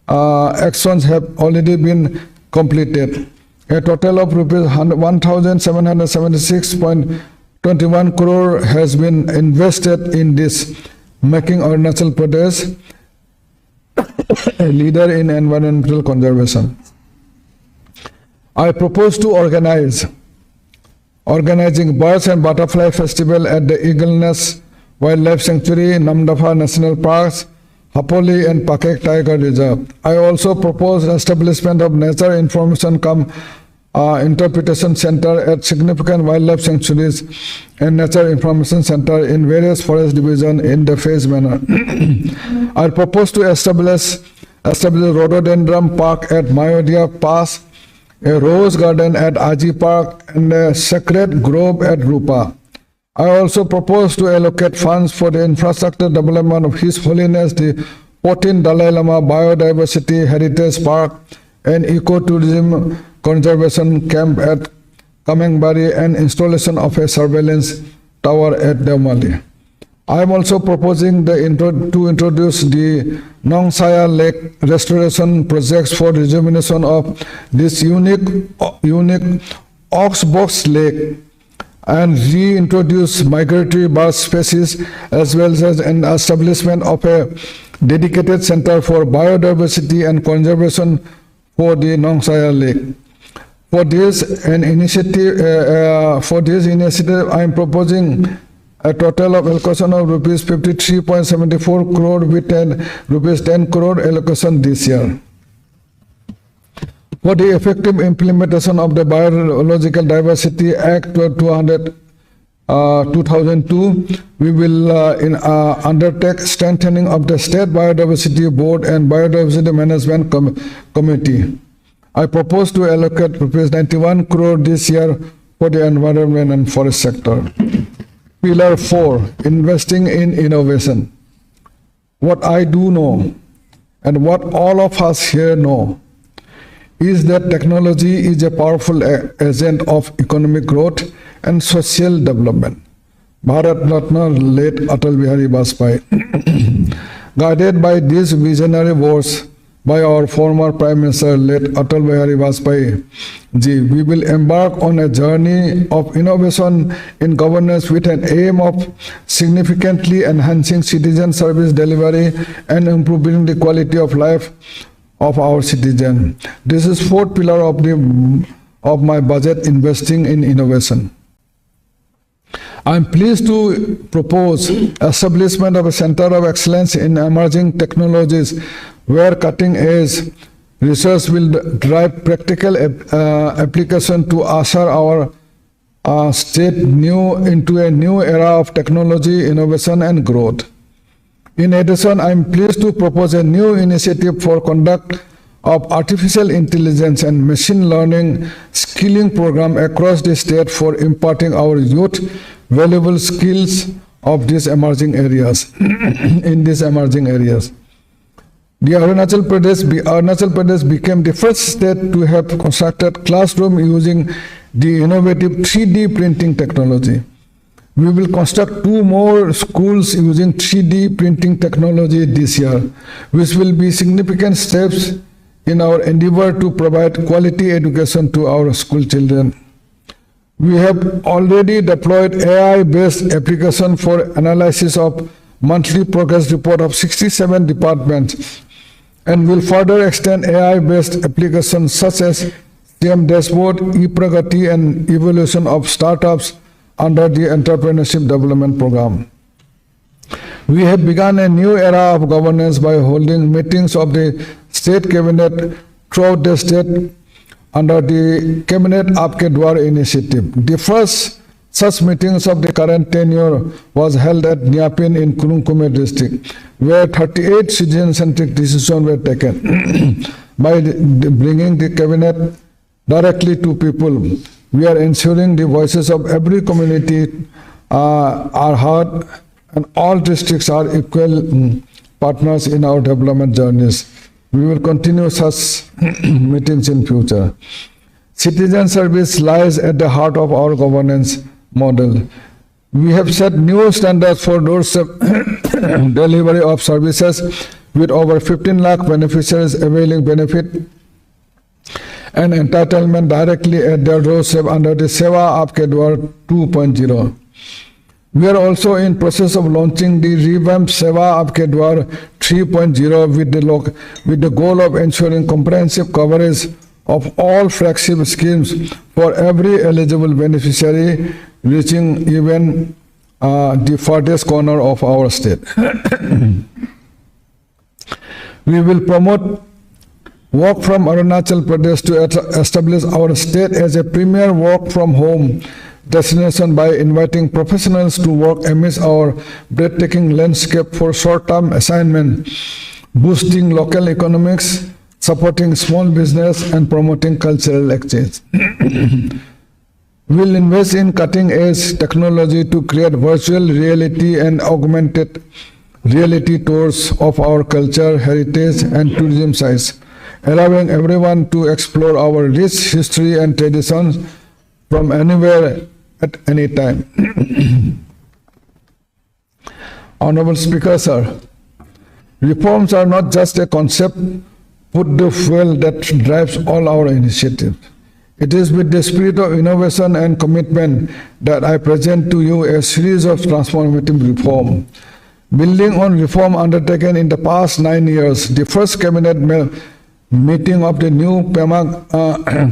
actions have already been completed. A total of rupees 1,776.21 crore has been invested in this, making Arunachal Pradesh a leader in environmental conservation. I propose to organizing Birds and Butterfly Festival at the Eagle Nest Wildlife Sanctuary, Namdapha National Parks, Hapoli, and Pakek Tiger Reserve. I also propose establishment of Nature Information Interpretation Center at significant wildlife sanctuaries and Nature Information Center in various forest divisions in the phased manner. I propose to establish Rhododendron Park at Mayodhya Pass, a Rose Garden at Aji Park, and a Sacred Grove at Rupa. I also propose to allocate funds for the infrastructure development of His Holiness the 14th Dalai Lama Biodiversity Heritage Park and Ecotourism Conservation Camp at Kamangbari, and installation of a surveillance tower at Devmali. I am also proposing to introduce the Nongsaya Lake restoration projects for rejuvenation of this unique oxbox lake, and reintroduce migratory bird species, as well as an establishment of a dedicated center for biodiversity and conservation for the Nongsaya Lake. For this initiative, I am proposing a total of allocation of rupees 53.74 crore with rupees 10 crore allocation this year. For the effective implementation of the Biological Diversity Act 2002, we will undertake strengthening of the State Biodiversity Board and Biodiversity Management Committee. I propose to allocate rupees 91 crore this year for the environment and forest sector. Pillar 4, investing in innovation. What I do know, and what all of us here know, is that technology is a powerful agent of economic growth and social development. Bharat Ratna late Atal Bihari Vajpayee. Guided by these visionary words by our former Prime Minister late Atal Bihari Vajpayee ji, we will embark on a journey of innovation in governance with an aim of significantly enhancing citizen service delivery and improving the quality of life of our citizens. This is fourth pillar of my budget, investing in innovation. I am pleased to propose establishment of a Center of Excellence in Emerging Technologies, where cutting-edge research will drive practical application to usher our state into a new era of technology, innovation, and growth. In addition, I am pleased to propose a new initiative for conduct of artificial intelligence and machine learning skilling program across the state for imparting our youth valuable skills of these emerging areas. In these emerging areas, the Arunachal Pradesh became the first state to have constructed classroom using the innovative 3D printing technology. We will construct 2 more schools using 3D printing technology this year, which will be significant steps in our endeavor to provide quality education to our school children. We have already deployed AI-based application for analysis of monthly progress report of 67 departments, and will further extend AI-based applications such as CM Dashboard, e-Pragati, and evaluation of startups under the Entrepreneurship Development Program. We have begun a new era of governance by holding meetings of the State Cabinet throughout the state under the Cabinet Aapke Dwar initiative. The first such meetings of the current tenure was held at Nyapin in Kurunkume district, where 38 citizen-centric decisions were taken. By bringing the cabinet directly to people, we are ensuring the voices of every community are heard, and all districts are equal partners in our development journeys. We will continue such meetings in future. Citizen service lies at the heart of our governance model. We have set new standards for doorstep delivery of services, with over 15 lakh beneficiaries availing benefit and entitlement directly at their doorstep under the Seva Aapke Dwar 2.0. We are also in process of launching the revamped Seva Aapke Dwar 3.0 with the goal of ensuring comprehensive coverage of all flagship schemes for every eligible beneficiary, reaching even the farthest corner of our state. We will promote work from Arunachal Pradesh to establish our state as a premier work from home destination by inviting professionals to work amidst our breathtaking landscape for short-term assignment, boosting local economics, supporting small business, and promoting cultural exchange. We will invest in cutting-edge technology to create virtual reality and augmented reality tours of our culture, heritage, and tourism sites, allowing everyone to explore our rich history and traditions from anywhere at any time. Honorable Speaker, sir, reforms are not just a concept, but the fuel that drives all our initiatives. It is with the spirit of innovation and commitment that I present to you a series of transformative reform. Building on reform undertaken in the past 9 years, the first cabinet meeting of the new Pema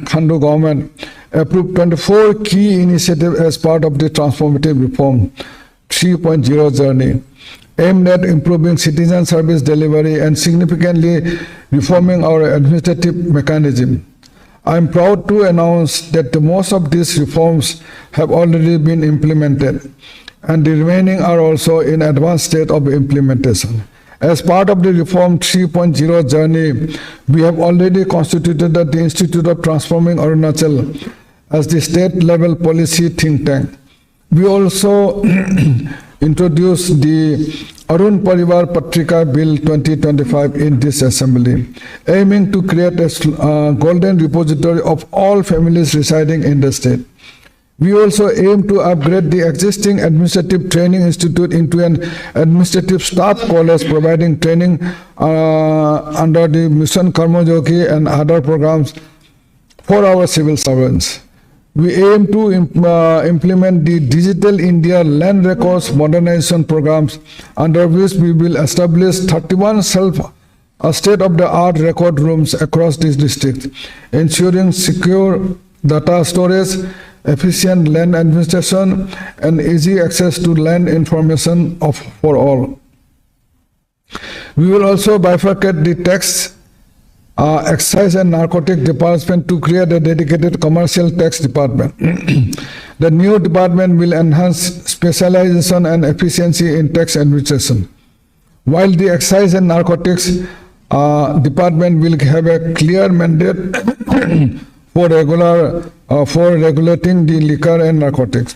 Khandu government approved 24 key initiatives as part of the transformative reform 3.0 journey, aimed at improving citizen service delivery and significantly reforming our administrative mechanism. I am proud to announce that most of these reforms have already been implemented, and the remaining are also in advanced state of implementation. As part of the Reform 3.0 journey, we have already constituted the Institute of Transforming Arunachal as the state-level policy think tank. We also introduced the Arun Parivar Patrika Bill 2025 in this assembly, aiming to create a golden repository of all families residing in the state. We also aim to upgrade the existing administrative training institute into an administrative staff college, providing training under the Mission Karmayogi and other programs for our civil servants. We aim to implement the Digital India Land Records Modernization programs, under which we will establish 31 state-of-the-art record rooms across this district, ensuring secure data storage, efficient land administration, and easy access to land information for all. We will also bifurcate the tax, excise and narcotic department to create a dedicated commercial tax department. The new department will enhance specialization and efficiency in tax administration, while the excise and narcotics department will have a clear mandate for regulating the liquor and narcotics.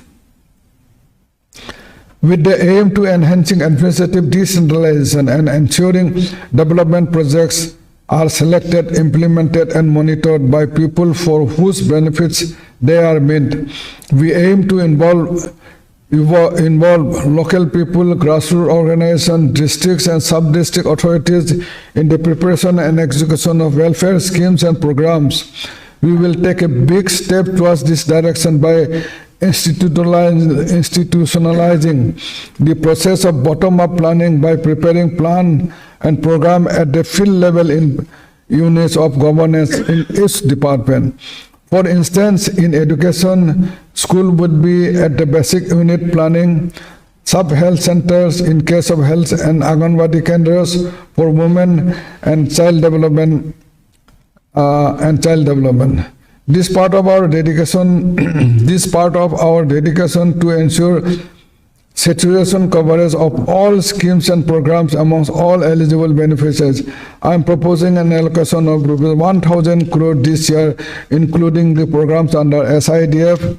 With the aim to enhancing administrative decentralization and ensuring development projects are selected, implemented, and monitored by people for whose benefits they are meant, we aim to involve local people, grassroots organizations, districts and sub-district authorities in the preparation and execution of welfare schemes and programs. We will take a big step towards this direction by institutionalizing the process of bottom-up planning by preparing plan and program at the field level in units of governance in each department. For instance, in education, school would be at the basic unit planning, sub-health centers in case of health, and Anganwadi kendras for women and child development. This part of our dedication to ensure saturation coverage of all schemes and programs amongst all eligible beneficiaries. I am proposing an allocation of 1,000 crore this year, including the programs under SIDF,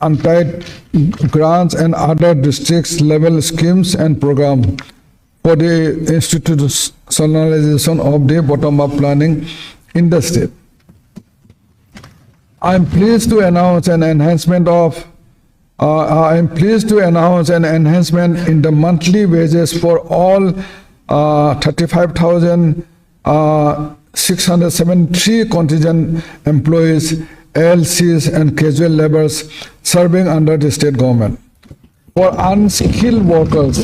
untied grants and other districts level schemes and programs for the institutionalization of the bottom-up planning in the state. I am pleased to announce an enhancement in the monthly wages for all 35,673 contingent employees, LCs and casual laborers serving under the state government. For unskilled workers,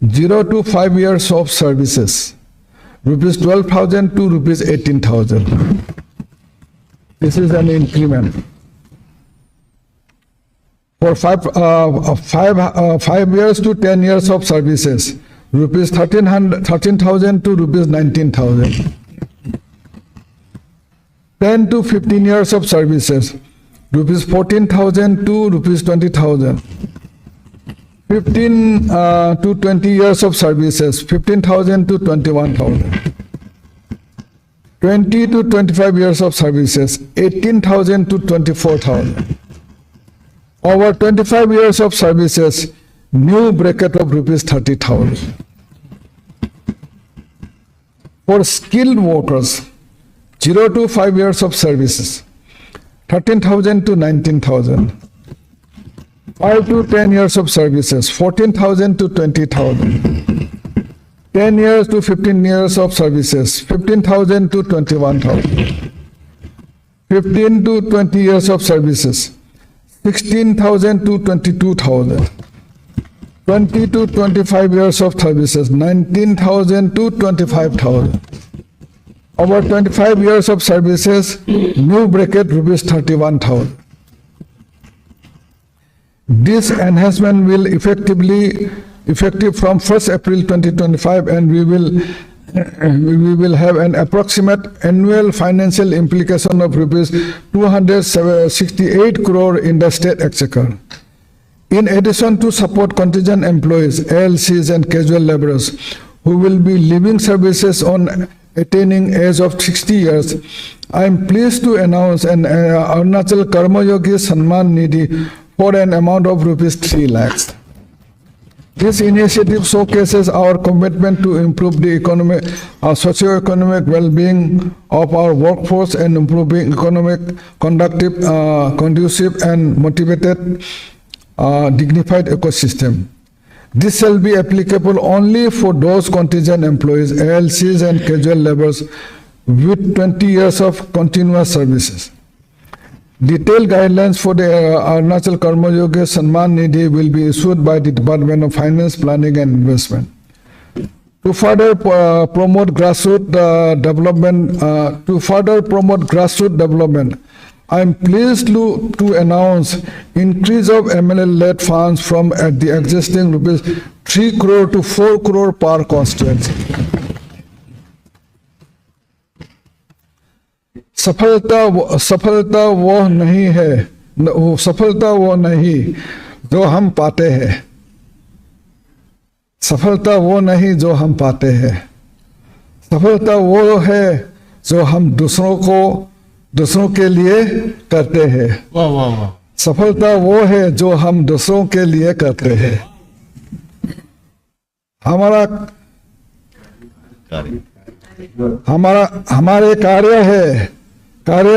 0 to 5 years of services, rupees 12,000 to rupees 18,000. This is an increment. For 5 years to 10 years of services, rupees 13,000 to rupees 19,000. 10 to 15 years of services, rupees 14,000 to rupees 20,000. 15 to 20 years of services, 15,000 to 21,000. 20 to 25 years of services, 18,000 to 24,000. Over 25 years of services, new bracket of rupees 30,000. For skilled workers, 0 to 5 years of services, 13,000 to 19,000. 5 to 10 years of services, 14,000 to 20,000. 10 years to 15 years of services, 15,000 to 21,000. 15 to 20 years of services, 16,000 to 22,000. 20 to 25 years of services, 19,000 to 25,000. Over 25 years of services, new bracket rupees 31,000. This enhancement will effective from 1st April 2025, and we will have an approximate annual financial implication of rupees 268 crore in the state exchequer. In addition to support contingent employees, ALCs and casual laborers who will be leaving services on attaining age of 60 years, I am pleased to announce an Arunachal Karmayogi Sanman Nidhi for an amount of rupees 3 lakhs. This initiative showcases our commitment to improve the socio-economic well-being of our workforce and improving economic, conducive and motivated, dignified ecosystem. This shall be applicable only for those contingent employees, ALCs and casual laborers with 20 years of continuous services. Detailed guidelines for the Arunachal Karmayogi Sanman Nidhi will be issued by the Department of Finance, Planning and Investment. To further promote grassroots development, I am pleased to announce increase of MLA-led funds from the existing rupees 3 crore to 4 crore per constituency. सफलता वो नहीं जो हम पाते हैं, सफलता वो नहीं जो हम पाते हैं, सफलता वो है जो हम दूसरों के लिए करते हैं। वाह वाह वाह। सफलता वो है जो हम दूसरों के लिए करते हैं। हमारे कार्य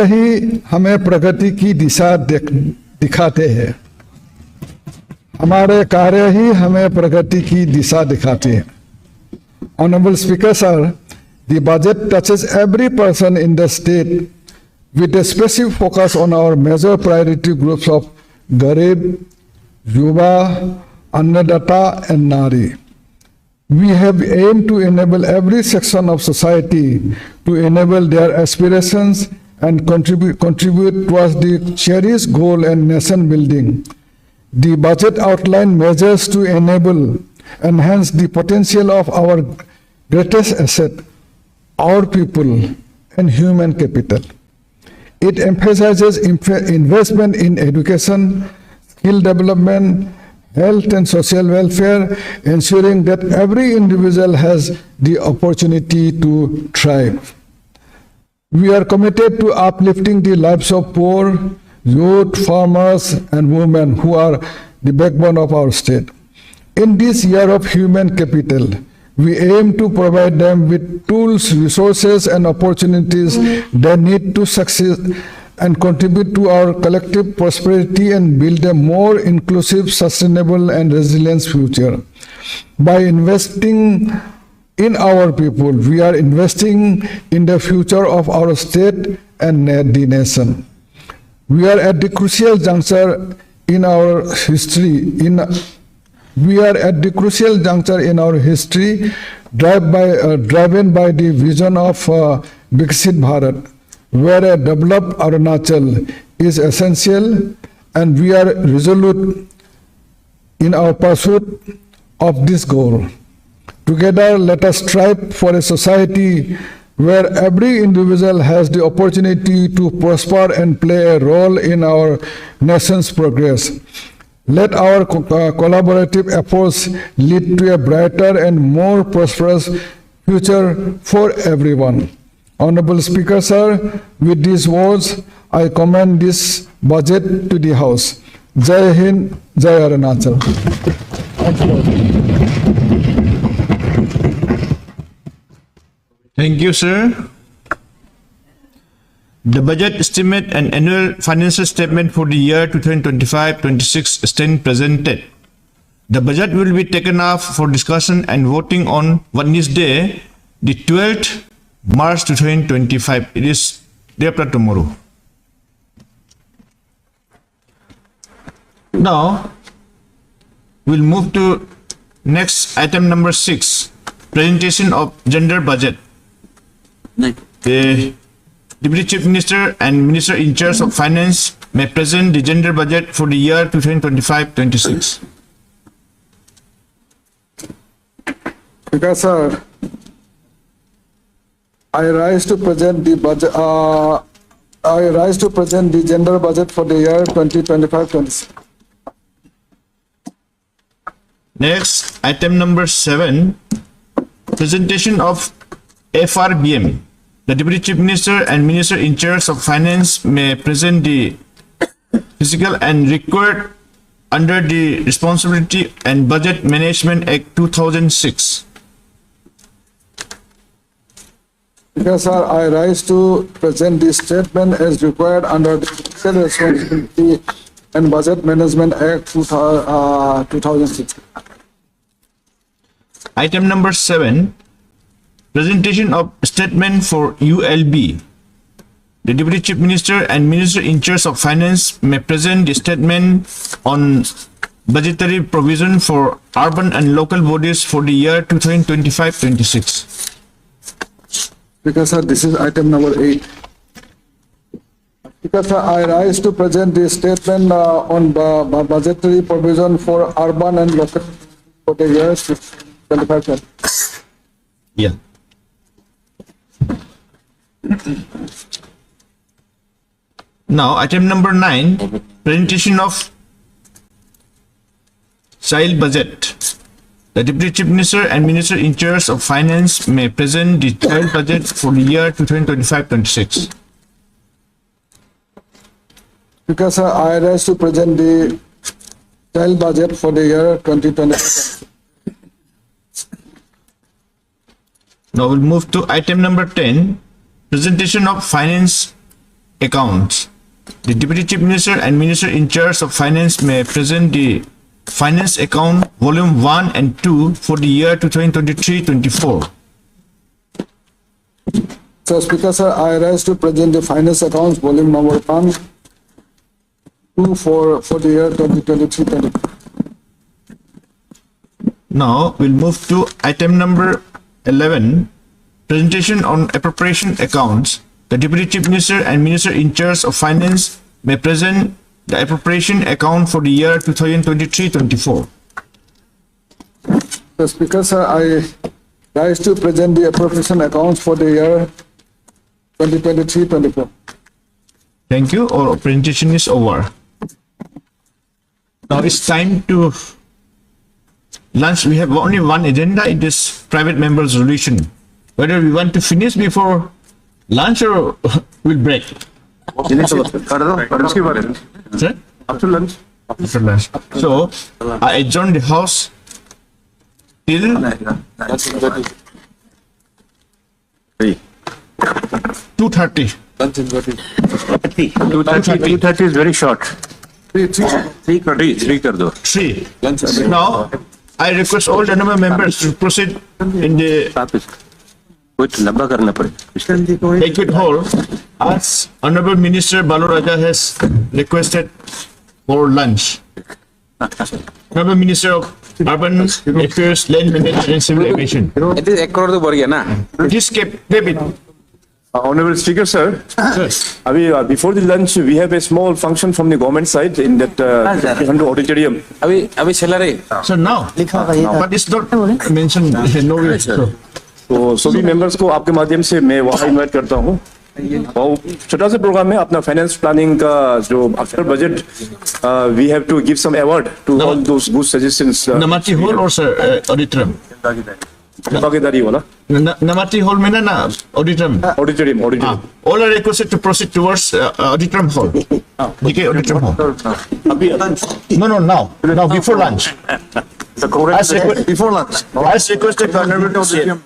ही हमें प्रगति की दिशा दिखाते हैं। हमारे कार्य ही हमें प्रगति की दिशा दिखाते हैं। Honorable Speaker, sir, the budget touches every person in the state with a specific focus on our major priority groups of Garib, Yuva, Annadata and Nari. We have aimed to enable every section of society to enable their aspirations and contribute towards the cherished goal and nation building. The budget outlined measures to enhance the potential of our greatest asset, our people and human capital. It emphasizes investment in education, skill development, health and social welfare, ensuring that every individual has the opportunity to thrive. We are committed to uplifting the lives of poor, youth, farmers, and women who are the backbone of our state. In this year of human capital, we aim to provide them with tools, resources, and opportunities they need to succeed and contribute to our collective prosperity and build a more inclusive, sustainable, and resilient future. By investing in our people, we are investing in the future of our state and the nation. We are at the crucial juncture in our history. Driven by the vision of Viksit Bharat, where a developed Arunachal is essential, and we are resolute in our pursuit of this goal. Together, let us strive for a society where every individual has the opportunity to prosper and play a role in our nation's progress. Let our collaborative efforts lead to a brighter and more prosperous future for everyone. Honorable Speaker, sir, with these words, I commend this budget to the House. Jai Hind, Jai Arunachal. Thank you, sir. The budget estimate and annual financial statement for the year 2025-26 stand presented. The budget will be taken up for discussion and voting on Wednesday, the 12th March 2025. It is day after tomorrow. Now, we'll move to Next, item number 6, presentation of gender budget. The Deputy Chief Minister and Minister in charge of Finance may present the gender budget for the year 2025-26. Because, sir, I rise to present the budget. I rise to present the gender budget for the year 2025-26. Next, item number 7, presentation of FRBM. The Deputy Chief Minister and Minister in charge of Finance may present the physical and required under the Responsibility and Budget Management Act 2006. Because, sir, I rise to present this statement as required under the Fiscal Responsibility and Budget Management Act 2006. Item number 7, presentation of statement for ULB. The Deputy Chief Minister and Minister in charge of Finance may present the statement on budgetary provision for urban and local bodies for the year 2025-26. Because, sir, this is item number 8. Because, sir, I rise to present the statement on budgetary provision for urban and local for the years 2025. Yeah. Now, item number 9, presentation of child budget. The Deputy Chief Minister and Minister in charge of Finance may present the child budget for the year 2025-26. Because, sir, I rise to present the child budget for the year 2025. Now we'll move to item number 10, presentation of finance accounts. The Deputy Chief Minister and Minister in charge of Finance may present the Finance Account Volume 1 and 2 for the year 2023-24. So, Speaker, sir, I rise to present the finance accounts volume number 1, 2 for the year 2023-24. Now we'll move to item number 11, presentation on appropriation accounts. The Deputy Chief Minister and Minister in charge of Finance may present the appropriation account for the year 2023-24. So, Speaker, sir, I rise to present the appropriation accounts for the year 2023-24. Thank you. Our presentation is over. Now it's time to lunch. We have only one agenda. It is private member resolution. Whether we want to finish before lunch or we'll break. Sir? After lunch. After lunch. So I adjourn the house till 2:30. 2:30 is very short. 3 kar do. 3. Now I request all gentlemen members to proceed in the कुछ लंबा करना पड़े. banquet hall as Honorable Minister Balu Raja has requested for lunch. Honorable Minister of Urban Affairs, Land Management and Civil Aviation. It is 1 crore to बढ़ गया ना. Please keep it. Honorable Speaker, sir, Yes. before the lunch, we have a small function from the government side in that auditorium. अभी चला रहे. So now, but it's not mentioned. No way. तो सभी members को आपके माध्यम से मैं वहाँ इनवाइट करता हूँ. और छोटा सा प्रोग्राम है अपना फाइनेंस प्लानिंग का जो after budget we have to give some award to all those good suggestions. Namati Hall or sir auditorium? भागीदारी वाला Namati Hall में ना auditorium. Auditorium. All are requested to proceed towards auditorium hall. DK auditorium hall. No, now before lunch. Before lunch. As requested by Honorable CM.